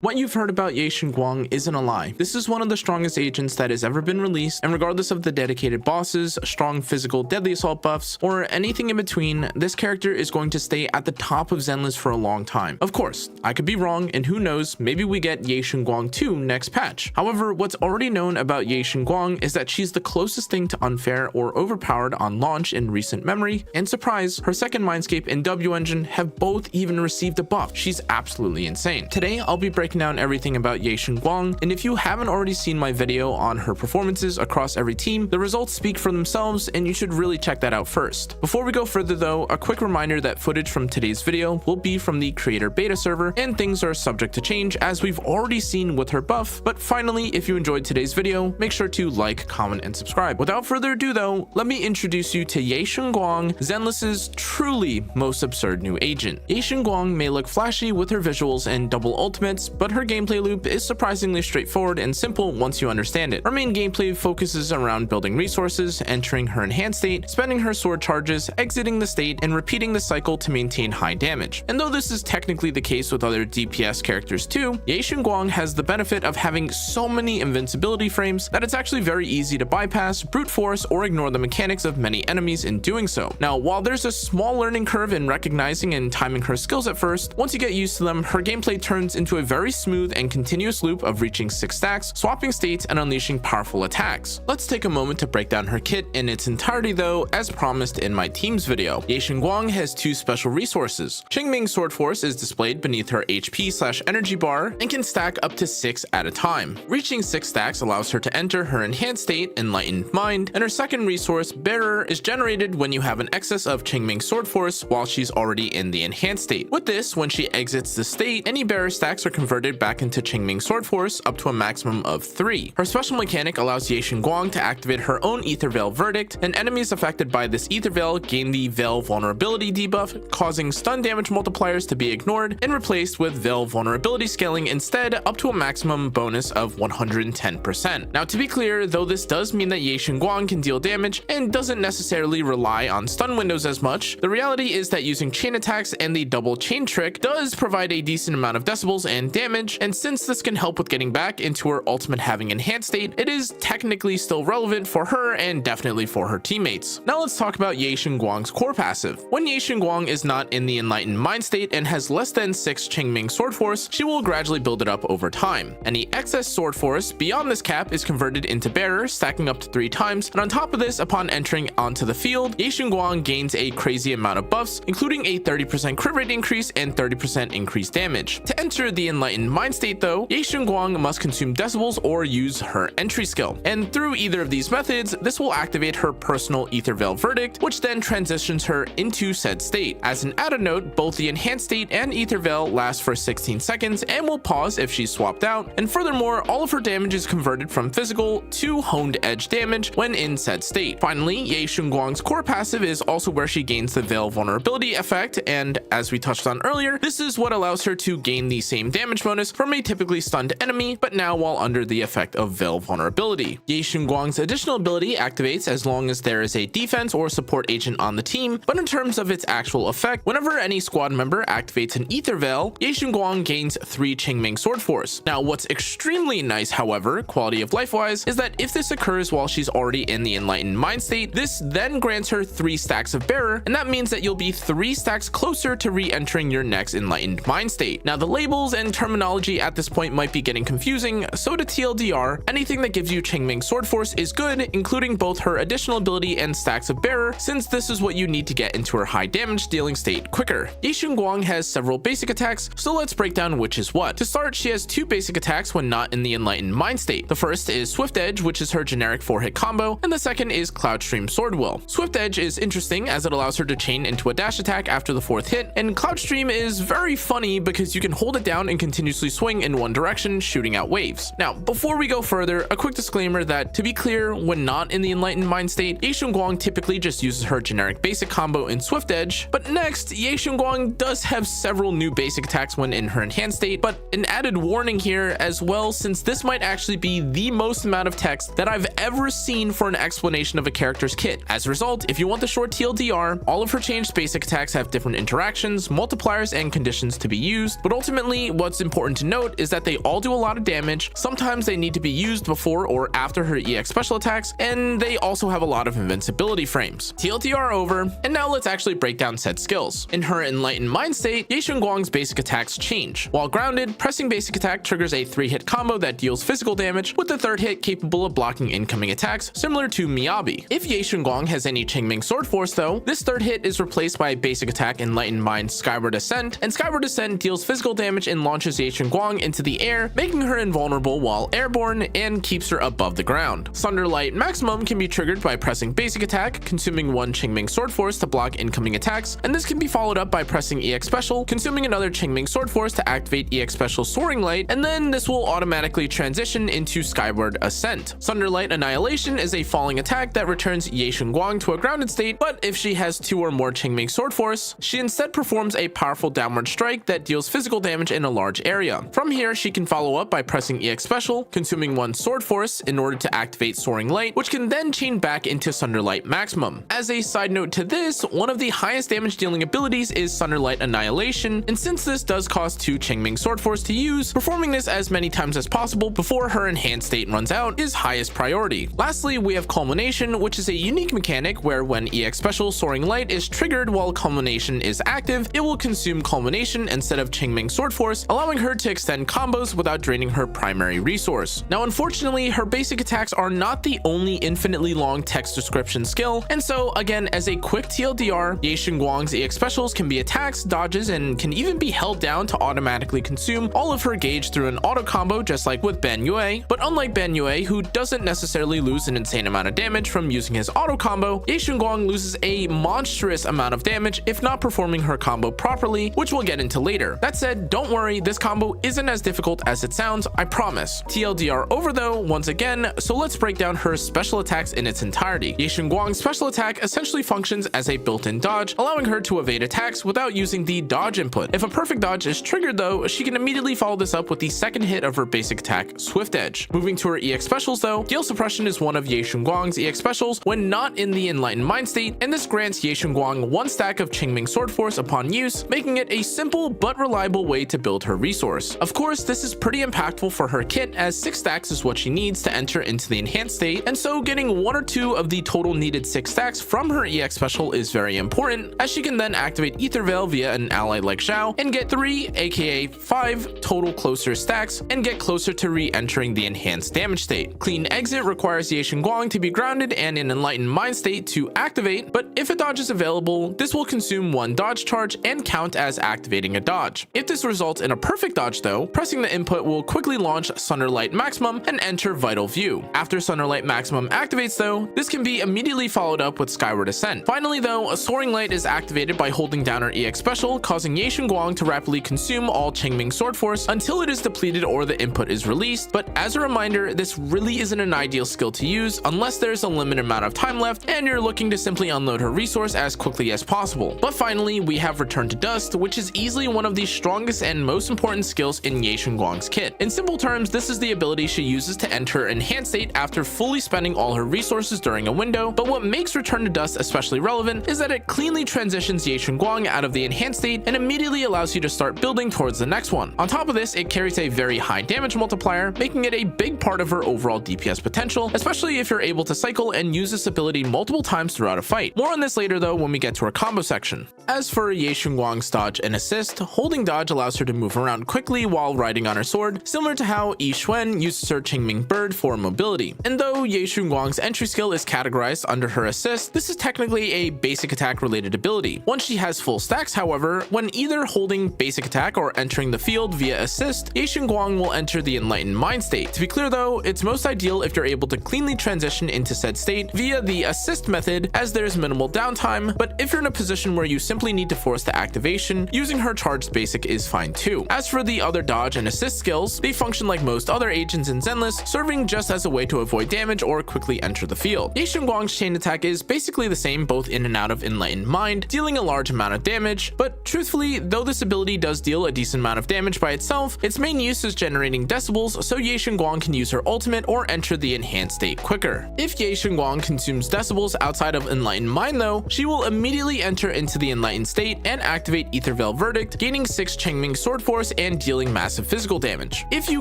What you've heard about Shunguang isn't a lie. This is one of the strongest agents that has ever been released, and regardless of the dedicated bosses, strong physical deadly assault buffs, or anything in between, this character is going to stay at the top of Zenless for a long time. Of course, I could be wrong, and who knows, maybe we get Shunguang 2 next patch. However, what's already known about Shunguang is that she's the closest thing to unfair or overpowered on launch in recent memory, and surprise, her second Mindscape and W engine have both even received a buff. She's absolutely insane. Today, I'll be breaking down everything about Shunguang, and if you haven't already seen my video on her performances across every team, the results speak for themselves and you should really check that out first. Before we go further though, a quick reminder that footage from today's video will be from the creator beta server and things are subject to change as we've already seen with her buff. But finally, if you enjoyed today's video, make sure to like, comment, and subscribe. Without further ado though, let me introduce you to Shunguang, Zenless's truly most absurd new agent. Shunguang may look flashy with her visuals and double ultimates, but her gameplay loop is surprisingly straightforward and simple once you understand it. Her main gameplay focuses around building resources, entering her enhanced state, spending her sword charges, exiting the state, and repeating the cycle to maintain high damage. And though this is technically the case with other DPS characters too, Shunguang has the benefit of having so many invincibility frames that it's actually very easy to bypass, brute force, or ignore the mechanics of many enemies in doing so. Now, while there's a small learning curve in recognizing and timing her skills at first, once you get used to them, her gameplay turns into a very smooth and continuous loop of reaching 6 stacks, swapping states, and unleashing powerful attacks. Let's take a moment to break down her kit in its entirety though, as promised in my team's video. Shunguang has 2 special resources. Qingming Sword Force is displayed beneath her HP/energy bar and can stack up to 6 at a time. Reaching 6 stacks allows her to enter her enhanced state, Enlightened Mind, and her second resource, Bearer, is generated when you have an excess of Qingming Sword Force while she's already in the enhanced state. With this, when she exits the state, any Bearer stacks are converted back into Qingming Sword Force up to a maximum of 3. Her special mechanic allows Shunguang to activate her own Ether Veil Verdict, and enemies affected by this Ether Veil gain the Veil Vulnerability debuff, causing stun damage multipliers to be ignored and replaced with Veil Vulnerability scaling instead, up to a maximum bonus of 110%. Now, to be clear, though this does mean that Shunguang can deal damage and doesn't necessarily rely on stun windows as much, the reality is that using chain attacks and the double chain trick does provide a decent amount of decibels and damage, and since this can help with getting back into her ultimate having enhanced state, it is technically still relevant for her and definitely for her teammates. Now let's talk about Shunguang's core passive. When Shunguang is not in the Enlightened Mind state and has less than 6 Qingming Sword Force, she will gradually build it up over time. Any excess Sword Force beyond this cap is converted into Bearer, stacking up to 3 times, and on top of this, upon entering onto the field, Shunguang gains a crazy amount of buffs, including a 30% crit rate increase and 30% increased damage. To enter the Enlightened Mind state though, Shunguang must consume decibels or use her entry skill, and through either of these methods, this will activate her personal Ether Veil Verdict, which then transitions her into said state. As an added note, both the enhanced state and Ether Veil last for 16 seconds and will pause if she's swapped out, and furthermore, all of her damage is converted from physical to honed edge damage when in said state. Finally, Shunguang's core passive is also where she gains the Veil Vulnerability effect, and as we touched on earlier, this is what allows her to gain the same damage bonus from a typically stunned enemy, but now while under the effect of Veil Vulnerability. Shunguang's additional ability activates as long as there is a defense or support agent on the team, but in terms of its actual effect, whenever any squad member activates an Ether Veil, Shunguang gains 3 Qingming Sword Force. Now what's extremely nice, however, quality of life wise, is that if this occurs while she's already in the Enlightened Mind state, this then grants her 3 stacks of Bearer, and that means that you'll be 3 stacks closer to re-entering your next Enlightened Mind state. Now the labels and terminology at this point might be getting confusing, so to TLDR, anything that gives you Qingming Sword Force is good, including both her additional ability and stacks of Bearer, since this is what you need to get into her high damage dealing state quicker. Shunguang has several basic attacks, so let's break down which is what. To start, she has 2 basic attacks when not in the Enlightened Mind state. The first is Swift Edge, which is her generic 4-hit combo, and the second is Cloud Stream Sword Will. Swift Edge is interesting as it allows her to chain into a dash attack after the 4th hit, and Cloud Stream is very funny because you can hold it down and continuously swing in one direction, shooting out waves. Now, before we go further, a quick disclaimer that, to be clear, when not in the Enlightened Mind state, Shunguang typically just uses her generic basic combo in Swift Edge, but next, Shunguang does have several new basic attacks when in her enhanced state, but an added warning here as well, since this might actually be the most amount of text that I've ever seen for an explanation of a character's kit. As a result, if you want the short TLDR, all of her changed basic attacks have different interactions, multipliers, and conditions to be used, but ultimately, what's important to note is that they all do a lot of damage. Sometimes they need to be used before or after her EX special attacks, and they also have a lot of invincibility frames. TLDR over, and now let's actually break down said skills. In her Enlightened Mind state, Ye Shunguang's basic attacks change. While grounded, pressing basic attack triggers a 3-hit combo that deals physical damage, with the 3rd hit capable of blocking incoming attacks, similar to Miyabi. If Ye Shunguang has any Qingming Sword Force though, this 3rd hit is replaced by a basic attack Enlightened Mind Skyward Ascent, and Skyward Ascent deals physical damage and launches Ye Shunguang into the air, making her invulnerable while airborne and keeps her above the ground. Thunderlight Maximum can be triggered by pressing basic attack, consuming 1 Qingming Sword Force to block incoming attacks, and this can be followed up by pressing EX Special, consuming another Qingming Sword Force to activate EX Special Soaring Light, and then this will automatically transition into Skyward Ascent. Thunderlight Annihilation is a falling attack that returns Ye Shunguang to a grounded state, but if she has 2 or more Qingming Sword Force, she instead performs a powerful downward strike that deals physical damage in a large area. From here, she can follow up by pressing EX Special, consuming 1 Sword Force in order to activate Soaring Light, which can then chain back into Thunderlight Maximum. As a side note to this, one of the highest damage dealing abilities is Thunderlight Annihilation, and since this does cost 2 Qingming Sword Force to use, performing this as many times as possible before her enhanced state runs out is highest priority. Lastly, we have Culmination, which is a unique mechanic where when EX Special Soaring Light is triggered while Culmination is active, it will consume Culmination instead of Qingming Sword Force, allowing her to extend combos without draining her primary resource. Now unfortunately, her basic attacks are not the only infinitely long text description skill, and so again, as a quick TLDR, Ye Shunguang's EX specials can be attacks, dodges, and can even be held down to automatically consume all of her gauge through an auto combo, just like with Ben Yue. But unlike Ben Yue, who doesn't necessarily lose an insane amount of damage from using his auto combo, Ye Shunguang loses a monstrous amount of damage if not performing her combo properly, which we'll get into later. That said, don't worry, this combo isn't as difficult as it sounds, I promise. TLDR over though, once again, so let's break down her special attacks in its entirety. Ye Shunguang's special attack essentially functions as a built-in dodge, allowing her to evade attacks without using the dodge input. If a perfect dodge is triggered though, she can immediately follow this up with the 2nd hit of her basic attack, Swift Edge. Moving to her EX specials though, Gale Suppression is one of Ye Shunguang's EX specials when not in the Enlightened Mind state, and this grants Ye Shunguang 1 stack of Qingming Sword Force upon use, making it a simple but reliable way to build her resource. Of course, this is pretty impactful for her kit as 6 stacks is what she needs to enter into the enhanced state, and so getting 1 or 2 of the total needed 6 stacks from her EX special is very important, as she can then activate Ether Veil via an ally like Zhao and get 3, aka 5 total closer stacks and get closer to re-entering the enhanced damage state. Clean Exit requires Ye Shunguang to be grounded and in Enlightened Mind state to activate, but if a dodge is available, this will consume 1 dodge charge and count as activating a dodge. If this results in a perfect dodge though, pressing the input will quickly launch Thunderlight Maximum and enter Vital View. After Thunderlight Maximum activates though, this can be immediately followed up with Skyward Ascent. Finally though, a Soaring Light is activated by holding down her EX special, causing Ye Shunguang to rapidly consume all Qingming Sword Force until it is depleted or the input is released, but as a reminder, this really isn't an ideal skill to use unless there's a limited amount of time left and you're looking to simply unload her resource as quickly as possible. But finally, we have Return to Dust, which is easily one of the strongest and most important skills in Ye Shunguang's kit. In simple terms, this is the ability she uses to enter enhanced state after fully spending all her resources during a window, but what makes Return to Dust especially relevant is that it cleanly transitions Ye Shunguang out of the enhanced state and immediately allows you to start building towards the next one. On top of this, it carries a very high damage multiplier, making it a big part of her overall DPS potential, especially if you're able to cycle and use this ability multiple times throughout a fight. More on this later though when we get to her combo section. As for Ye Shunguang's dodge and assist, holding dodge allows her to move around quickly while riding on her sword, similar to how Yi Xuan uses her Qingming Bird for mobility. And though Ye Shunguang's entry skill is categorized under her assist, this is technically a basic attack related ability. Once she has full stacks however, when either holding basic attack or entering the field via assist, Ye Shunguang will enter the Enlightened Mind state. To be clear though, it's most ideal if you're able to cleanly transition into said state via the assist method as there's minimal downtime, but if you're in a position where you simply need to force the activation, using her charged basic is fine too. As for the other dodge and assist skills, they function like most other agents in Zenless, serving just as a way to avoid damage or quickly enter the field. Ye Shunguang's chain attack is basically the same both in and out of Enlightened Mind, dealing a large amount of damage, but truthfully, though this ability does deal a decent amount of damage by itself, its main use is generating decibels so Ye Shunguang can use her ultimate or enter the enhanced state quicker. If Ye Shunguang consumes decibels outside of Enlightened Mind though, she will immediately enter into the enlightened state and activate Ether Veil Verdict, gaining 6 Qingming Sword Force and dealing massive physical damage. If you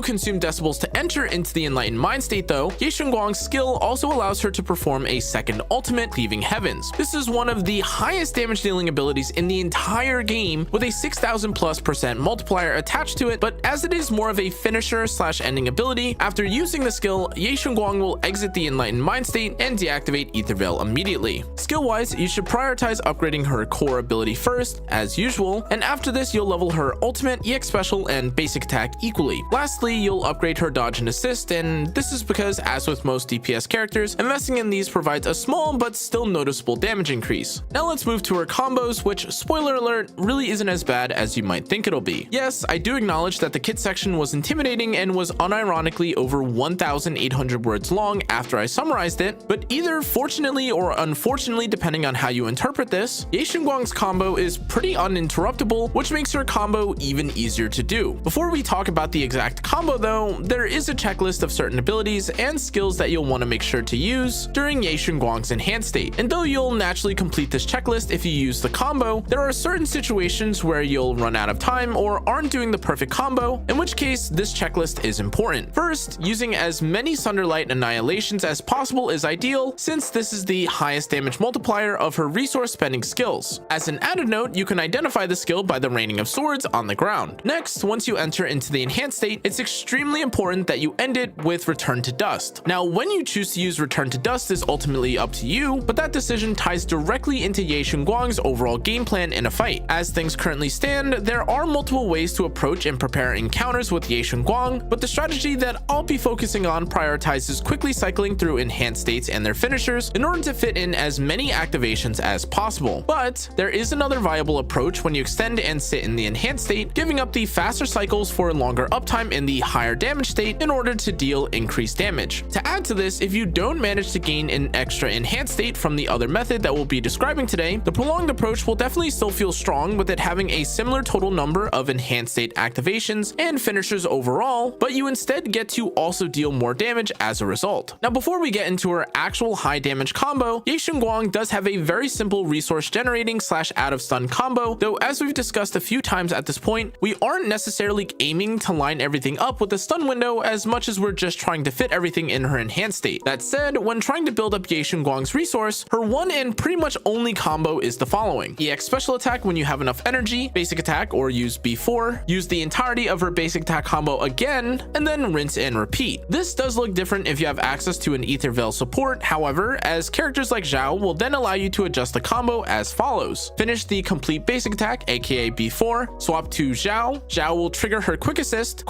consume decibels to enter into the enlightened mind state though, Shunguang's skill also allows her to perform a second ultimate, Cleaving Heavens. This is one of the highest damage dealing abilities in the entire game, with a 6,000+% multiplier attached to it, but as it is more of a finisher slash ending ability, after using the skill, Shunguang will exit the enlightened mind state and deactivate Ether Veil immediately. Skill wise, you should prioritize upgrading her core ability first, as usual, and after this you'll level her ultimate, EX special, and basic attack equally. Lastly, you'll upgrade her dodge and assist, and this is because, as with most DPS characters, investing in these provides a small but still noticeable damage increase. Now let's move to her combos, which, spoiler alert, really isn't as bad as you might think it'll be. Yes, I do acknowledge that the kit section was intimidating and was unironically over 1,800 words long after I summarized it, but either fortunately or unfortunately, depending on how you interpret this, Shunguang's combo is pretty uninterruptible, which makes her combo even easier to do. Before we talk about the exact combo though, there is a checklist of certain abilities and skills that you'll want to make sure to use during Shunguang's enhanced state, and though you'll naturally complete this checklist if you use the combo, there are certain situations where you'll run out of time or aren't doing the perfect combo, in which case this checklist is important. First, using as many Sunderlight annihilations as possible is ideal, since this is the highest damage multiplier of her resource spending skills. As an added note, you can identify the skill by the raining of swords on the ground. Next, once you enter into the enhanced state, it's extremely important that you end it with Return to Dust. Now, when you choose to use Return to Dust is ultimately up to you, but that decision ties directly into Shunguang's overall game plan in a fight. As things currently stand, there are multiple ways to approach and prepare encounters with Shunguang, but the strategy that I'll be focusing on prioritizes quickly cycling through enhanced states and their finishers in order to fit in as many activations as possible. But there is another viable approach when you extend and sit in the enhanced state, giving up the faster cycles for longer uptime in the higher damage state in order to deal increased damage. To add to this, if you don't manage to gain an extra enhanced state from the other method that we'll be describing today, the prolonged approach will definitely still feel strong, with it having a similar total number of enhanced state activations and finishers overall, but you instead get to also deal more damage as a result. Now, before we get into her actual high damage combo, Shunguang does have a very simple resource generating slash out of stun combo, though as we've discussed a few times at this point, we aren't necessarily aiming to line everything up with the stun window as much as we're just trying to fit everything in her enhanced state. That said, when trying to build up Shunguang's resource, her one and pretty much only combo is the following: EX special attack when you have enough energy, basic attack or use B4, use the entirety of her basic attack combo again, and then rinse and repeat. This does look different if you have access to an Ether Veil support, however, as characters like Zhao will then allow you to adjust the combo as follows: finish the complete basic attack, aka B4, swap to Zhao, Zhao will trigger her quick assist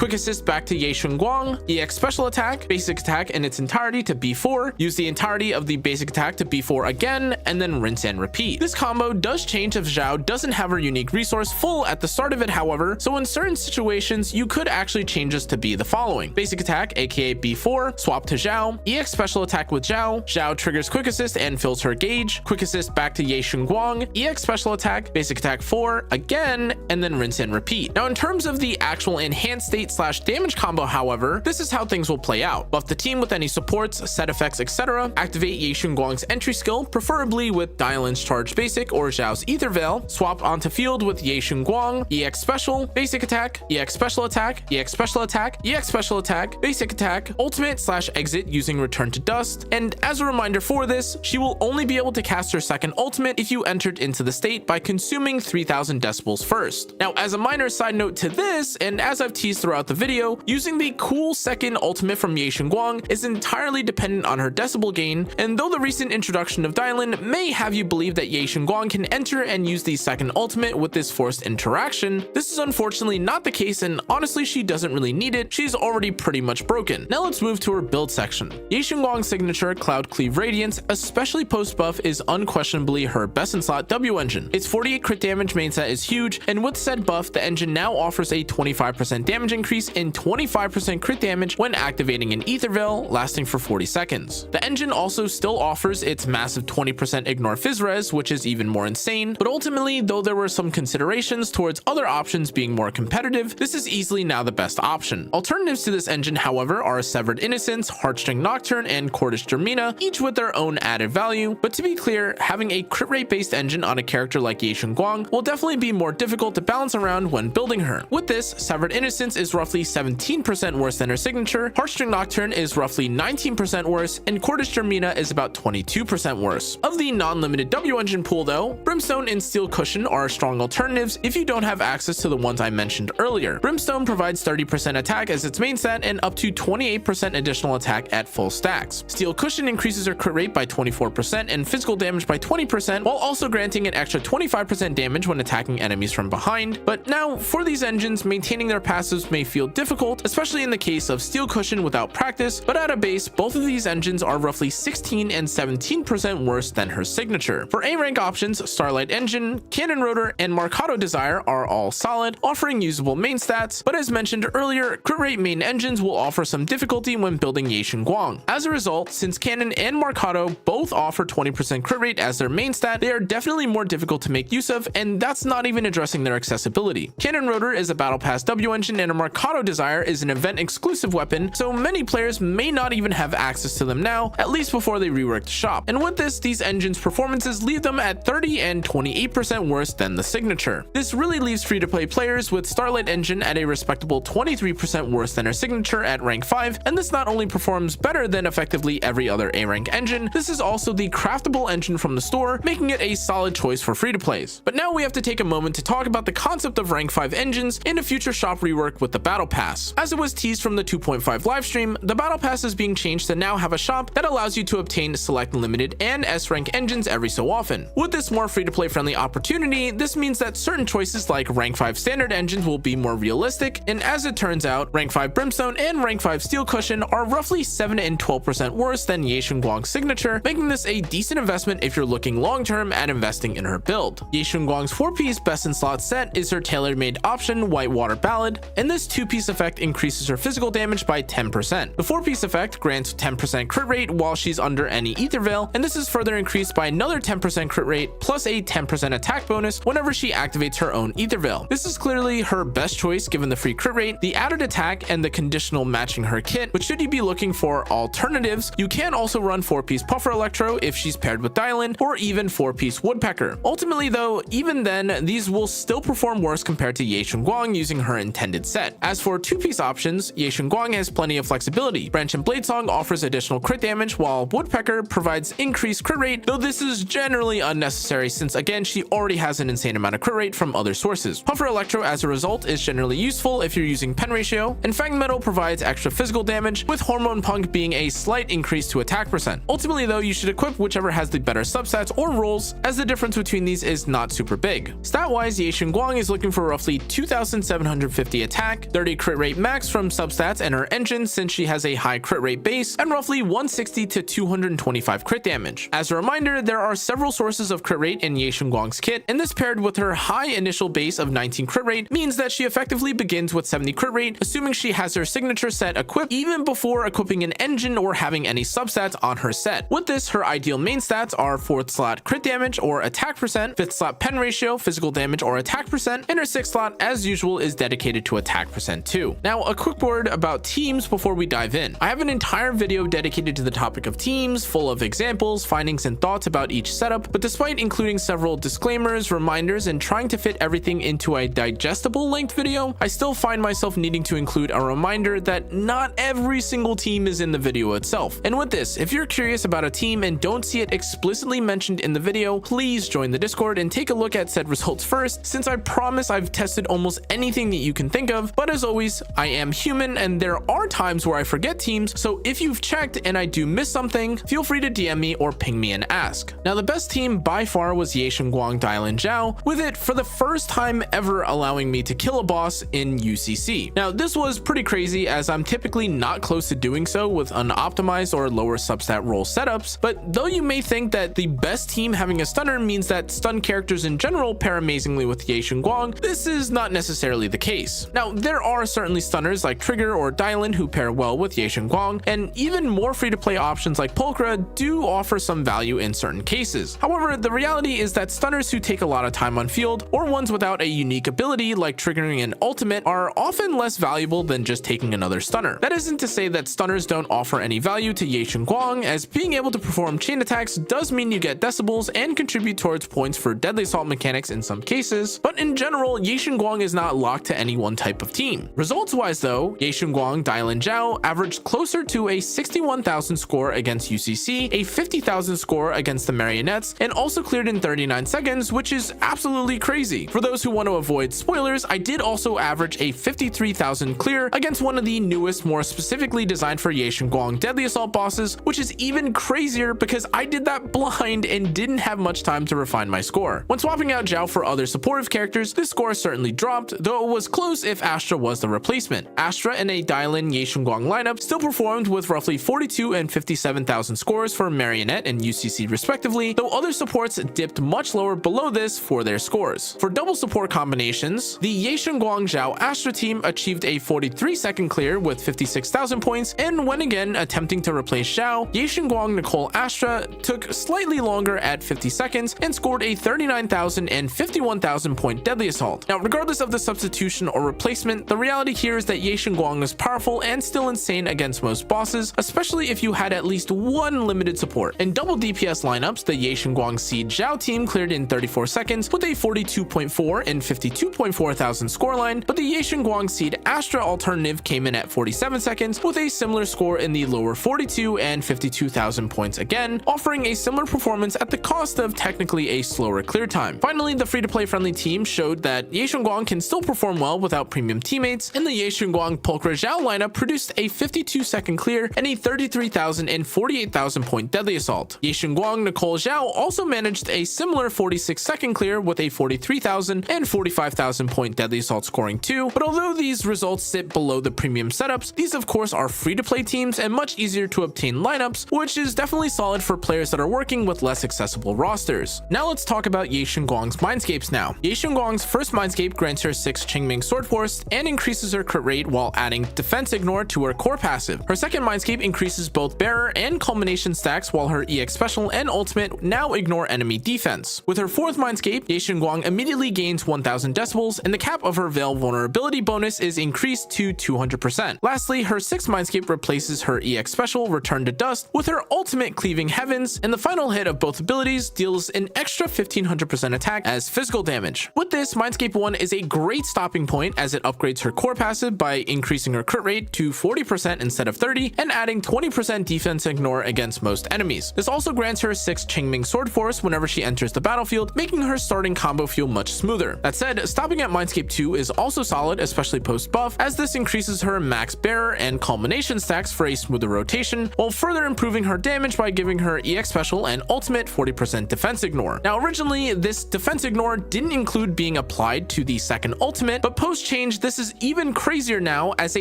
back to Shunguang, EX special attack, basic attack in its entirety to B4, use the entirety of the basic attack to B4 again, and then rinse and repeat. This combo does change if Zhao doesn't have her unique resource full at the start of it, however, so in certain situations you could actually change this to be the following: basic attack, aka B4, swap to Zhao, EX special attack with Zhao, Zhao triggers quick assist and fills her gauge, quick assist back to Shunguang, EX special attack, basic attack 4 again, and then rinse and repeat. Now, in terms of the actual enhanced state slash damage combo, however, this is how things will play out: buff the team with any supports, set effects, etc., activate Shunguang's entry skill, preferably with Dylan's charge basic or Zhao's Ether Veil, swap onto field with Shunguang, EX special, basic attack, EX special attack, EX special attack, EX special attack, basic attack, ultimate slash exit using Return to Dust, and as a reminder for this, she will only be able to cast her second ultimate if you entered into the state by consuming 3,000 decibels first. Now, as a minor side note to this, and as I've teased throughout the video, using the cool second ultimate from Shunguang is entirely dependent on her decibel gain, and though the recent introduction of Dylan may have you believe that Shunguang can enter and use the second ultimate with this forced interaction, this is unfortunately not the case, and honestly she doesn't really need it. She's already pretty much broken. Now let's move to her build section. Shunguang's signature Cloud Cleave Radiance, especially post buff, is unquestionably her best in slot W engine. Its 48 crit damage main set is huge, and with said buff, the engine now offers a 25% damage increase and 25% crit damage when activating an Ether Veil lasting for 40 seconds. The engine also still offers its massive 20% ignore phys res, which is even more insane, but ultimately, though there were some considerations towards other options being more competitive, this is easily now the best option. Alternatives to this engine, however, are Severed Innocence, Heartstring Nocturne, and Cordish Germina, each with their own added value, but to be clear, having a crit rate based engine on a character like Shunguang will definitely be more difficult to balance around when building her. her. With this, Severed Innocence is roughly 17% worse than her signature, Heartstring Nocturne is roughly 19% worse, and Cordis Germina is about 22% worse. Of the non-limited W engine pool though, Brimstone and Steel Cushion are strong alternatives if you don't have access to the ones I mentioned earlier. Brimstone provides 30% attack as its main stat and up to 28% additional attack at full stacks. Steel Cushion increases her crit rate by 24% and physical damage by 20%, while also granting an extra 25% damage when attacking enemies from behind. But now, for these engines, maintaining their passives may feel difficult, especially in the case of Steel Cushion without practice, but at a base, both of these engines are roughly 16 and 17% worse than her signature. For A rank options, Starlight Engine, Cannon Rotor, and Marcato Desire are all solid, offering usable main stats, but as mentioned earlier, crit rate main engines will offer some difficulty when building Ye Shunguang. As a result, since Cannon and Marcato both offer 20% crit rate as their main stat, they are definitely more difficult to make use of, and that's not even addressing their accessibility. Cannon Rotor is a Battle Pass W engine, and a Marcato Desire is an event exclusive weapon, so many players may not even have access to them now, at least before they rework the shop. And with this, these engines' performances leave them at 30 and 28% worse than the signature. This really leaves free-to-play players with Starlight Engine at a respectable 23% worse than her signature at rank 5, and this not only performs better than effectively every other A rank engine, this is also the craftable engine from the store, making it a solid choice for free-to-plays. But now we have to take a moment to talk about the concept of rank 5 engines in a future shop rework with the Battle Pass. As it was teased from the 2.5 livestream, the Battle Pass is being changed to now have a shop that allows you to obtain select limited and S rank engines every so often. With this more free-to-play friendly opportunity, this means that certain choices like rank 5 standard engines will be more realistic, and as it turns out, rank 5 Brimstone and rank 5 Steel Cushion are roughly 7 and 12% worse than Ye Shunguang's signature, making this a decent investment if you're looking long-term at investing in her build. Ye Shunguang's 4-piece best in slot set is her tailor-made option Whitewater Ballad, and this 2-piece effect increases her physical damage by 10%. The 4-piece effect grants 10% crit rate while she's under any Ether Veil, and this is further increased by another 10% crit rate plus a 10% attack bonus whenever she activates her own Ether Veil. This is clearly her best choice given the free crit rate, the added attack, and the conditional matching her kit, but should you be looking for alternatives, you can also run 4-piece Puffer Electro if she's paired with Dylan, or even 4-piece Woodpecker. Ultimately though, even then, these will still perform worse compared to Ye Shunguang using her intended set. As for 2-piece options, Ye Shunguang has plenty of flexibility. Branch and Bladesong offers additional crit damage, while Woodpecker provides increased crit rate, though this is generally unnecessary since again she already has an insane amount of crit rate from other sources. Puffer Electro as a result is generally useful if you're using pen ratio, and Fang Metal provides extra physical damage, with Hormone Punk being a slight increase to attack percent. Ultimately though, you should equip whichever has the better substats or rolls, as the difference between these is not super big. Stat wise, Ye Shunguang is looking for roughly 2,750 attack, 30 crit rate max from substats and her engine since she has a high crit rate base, and roughly 160 to 225 crit damage. As a reminder, there are several sources of crit rate in Ye Shunguang's kit, and this paired with her high initial base of 19 crit rate means that she effectively begins with 70 crit rate, assuming she has her signature set equipped even before equipping an engine or having any substats on her set. With this, her ideal main stats are 4th slot crit damage or attack percent, 5th slot pen ratio, physical damage or attack percent, and her 6th slot as usual is dedicated to attack percent too. Now a quick word about teams before we dive in. I have an entire video dedicated to the topic of teams, full of examples, findings, and thoughts about each setup, but despite including several disclaimers, reminders, and trying to fit everything into a digestible length video, I still find myself needing to include a reminder that not every single team is in the video itself. And with this, if you're curious about a team and don't see it explicitly mentioned in the video, please join the Discord and take a look at said results first, since I promise I've tested almost anything that you can think of, but as always, I am human and there are times where I forget teams, so if you've checked and I do miss something, feel free to DM me or ping me and ask. Now the best team by far was Ye Shunguang Dylan Zhao, with it for the first time ever allowing me to kill a boss in UCC. Now this was pretty crazy as I'm typically not close to doing so with unoptimized or lower substat roll setups, but though you may think that the best team having a stunner means that stun characters in general pair amazingly with Ye Shunguang, this is not necessarily the case. Now there are certainly stunners like Trigger or Dylan who pair well with Ye Shunguang, and even more free-to-play options like Pulchra do offer some value in certain cases. However, the reality is that stunners who take a lot of time on field, or ones without a unique ability like triggering an ultimate, are often less valuable than just taking another stunner. That isn't to say that stunners don't offer any value to Ye Shunguang, as being able to perform chain attacks does mean you get decibels and contribute towards points for deadly assault mechanics in some cases, but in general, Ye Shunguang is not locked to any one type of team. Results-wise though, Ye Shunguang, Dylan Zhao averaged closer to a 61,000 score against UCC, a 50,000 score against the Marionettes, and also cleared in 39 seconds, which is absolutely crazy. For those who want to avoid spoilers, I did also average a 53,000 clear against one of the newest, more specifically designed for Ye Shunguang Deadly Assault bosses, which is even crazier because I did that blind and didn't have much time to refine my score. When swapping out Zhao for other supportive characters, this score certainly dropped, though it was close if Astra was the replacement. Astra in a Dylan Ye Shunguang lineup still performed with roughly 42 and 57,000 scores for Marionette and UCC respectively, though other supports dipped much lower below this for their scores. For double support combinations, the Ye Shunguang Zhao Astra team achieved a 43-second clear with 56,000 points, and when again attempting to replace Zhao, Ye Shunguang Nicole Astra took slightly longer at 50 seconds and scored a 39,000 and 51,000 point Deadly Assault. Now, regardless of the substitution or replacement, the reality here is that Ye Shunguang is powerful and still insane against most bosses, especially if you had at least one limited support. In double DPS lineups, the Ye Shunguang Seed Zhao team cleared in 34 seconds with a 42.4 and 52.4 thousand scoreline, but the Ye Shunguang Seed Astra alternative came in at 47 seconds with a similar score in the lower 42 and 52,000 points again, offering a similar performance at the cost of technically a slower clear time. Finally, the free-to-play friendly team showed that Ye Shunguang can still perform well without premium teammates, and the Ye Shunguang Pulchra Zhao lineup produced a 52-second clear and a 33,000 and 48,000 point Deadly Assault. Ye Shunguang Nicole Zhao also managed a similar 46-second clear with a 43,000 and 45,000 point Deadly Assault scoring too, but although these results sit below the premium setups, these of course are free-to-play teams and much easier to obtain lineups, which is definitely solid for players that are working with less accessible rosters. Now let's talk about Ye Shunguang's Mindscapes now. Ye Shunguang's first Mindscape grants her 6 Qingming Sword Force and increases her crit rate while adding Defense Ignore to her core passive. Her second Mindscape increases both Bearer and Culmination stacks, while her EX Special and Ultimate now ignore enemy defense. With her fourth Mindscape, Ye Shunguang immediately gains 1000 decibels, and the cap of her Veil vulnerability bonus is increased to 200%. Lastly, her sixth Mindscape replaces her EX Special Return to Dust with her ultimate Cleaving Heavens, and the final hit of both abilities deals an extra 1500% attack as physical damage. With this, Mindscape 1 is a great stopping point as it upgrades her core passive by increasing her crit rate to 40% instead of 30 and adding 20% defense ignore against most enemies. This also grants her 6 Qingming Sword Force whenever she enters the battlefield, making her starting combo feel much smoother. That said, stopping at Mindscape 2 is also solid, especially post-buff, as this increases her max Bearer and Culmination stacks for a smoother rotation, while further improving her damage by giving her EX Special and Ultimate 40% defense ignore. Now, originally, this defense ignore didn't include being applied to the second ultimate, but post-change, this is even crazier now, as a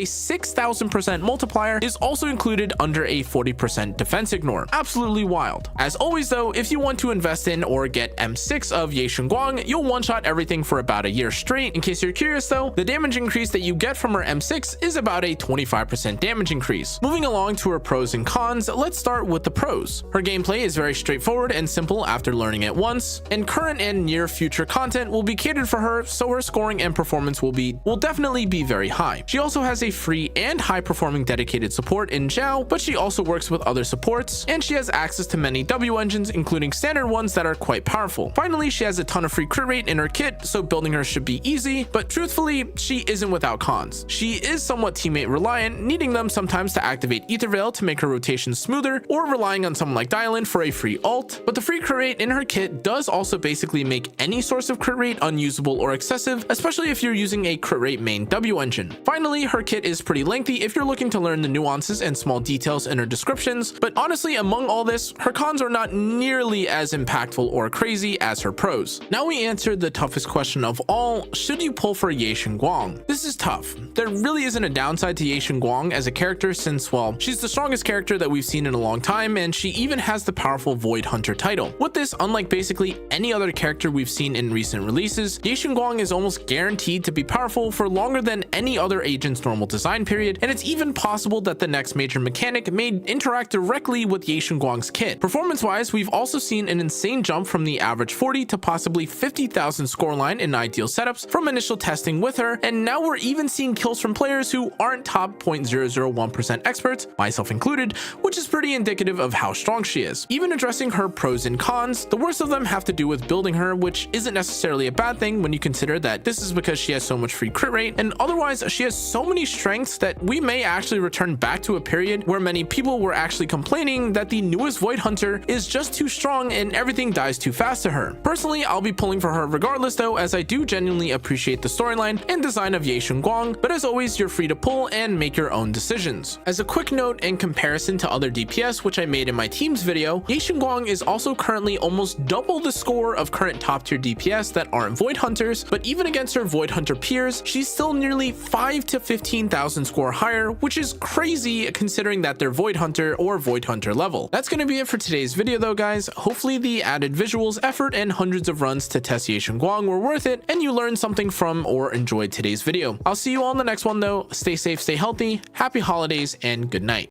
6,000% multiplier is also included under a 40% defense ignore. Absolutely wild. As always though, if you want to invest in or get M6 of Ye Shunguang, you'll one-shot everything for about a year straight. In case you're curious though, the damage increase that you get from her M6 is about a 25% damage increase. Moving along to her pros and cons, let's start with the pros. Her gameplay is very straightforward and simple after learning it once, and current and near future content will be catered for her, so her scoring and performance will definitely be very high. She also has a free and high performing dedicated support in Zhao, but she also works with other supports, and she has access to many W engines, including standard ones that are quite powerful. Finally, she has a ton of free crit rate in her kit, so building her should be easy, but truthfully, she isn't without cons. She is somewhat teammate reliant, needing them sometimes to activate Ether Veil to make her rotation smoother, or relying on someone like Dylan for a free ult, but the free crit rate in her kit does also basically make any source of crit rate unusable or excessive, especially if you're using a crit rate main W engine. Finally, her kit is pretty lengthy if you're looking to learn the nuances and small details in her descriptions, but honestly, among all this, her cons are not nearly as impactful or crazy as her pros. Now we answered the toughest question of all: should you pull for Ye Shunguang? This is tough. There really isn't a downside to Ye Shunguang as a character since, well, she's the strongest character that we've seen in a long time, and she even has the powerful Void Hunter title. With this, unlike basically any other character we've seen in recent releases, Ye Shunguang is almost guaranteed to be powerful for longer than any other agent's normal design period, and it's even possible that the next major mechanic may interact directly with Ye Shunguang's kit. Performance-wise, we've also seen an insane jump from the average 40 to possibly 50,000 scoreline in ideal setups from initial testing with her, and now we're even seeing kills from players who aren't top 0.001% experts, myself included, which is pretty indicative of how strong she is. Even addressing her pros and cons, the worst of them have to do with building her, which isn't necessarily a bad thing when you consider that This is because she has so much free crit rate, and otherwise she has so many strengths that we may actually return back to a period where many people were actually complaining that the newest Void Hunter is just too strong and everything dies too fast to her. Personally, I'll be pulling for her regardless though, as I do genuinely appreciate the storyline and design of Ye Shunguang, but as always, you're free to pull and make your own decisions. As a quick note, in comparison to other DPS which I made in my team's video, Ye Shunguang is also currently almost double the score of current top tier DPS that aren't Void Hunters, but even against her Void Hunter peers, she's still nearly 5 to 15,000 score higher, which is crazy considering that they're Void Hunter or Void Hunter level. That's going to be it for today's video though, guys. Hopefully the added visuals, effort, and hundreds of runs to test Ye Shunguang were worth it, and you learned something from or enjoyed today's video. I'll see you all in the next one though. Stay safe, stay healthy, happy holidays, and good night.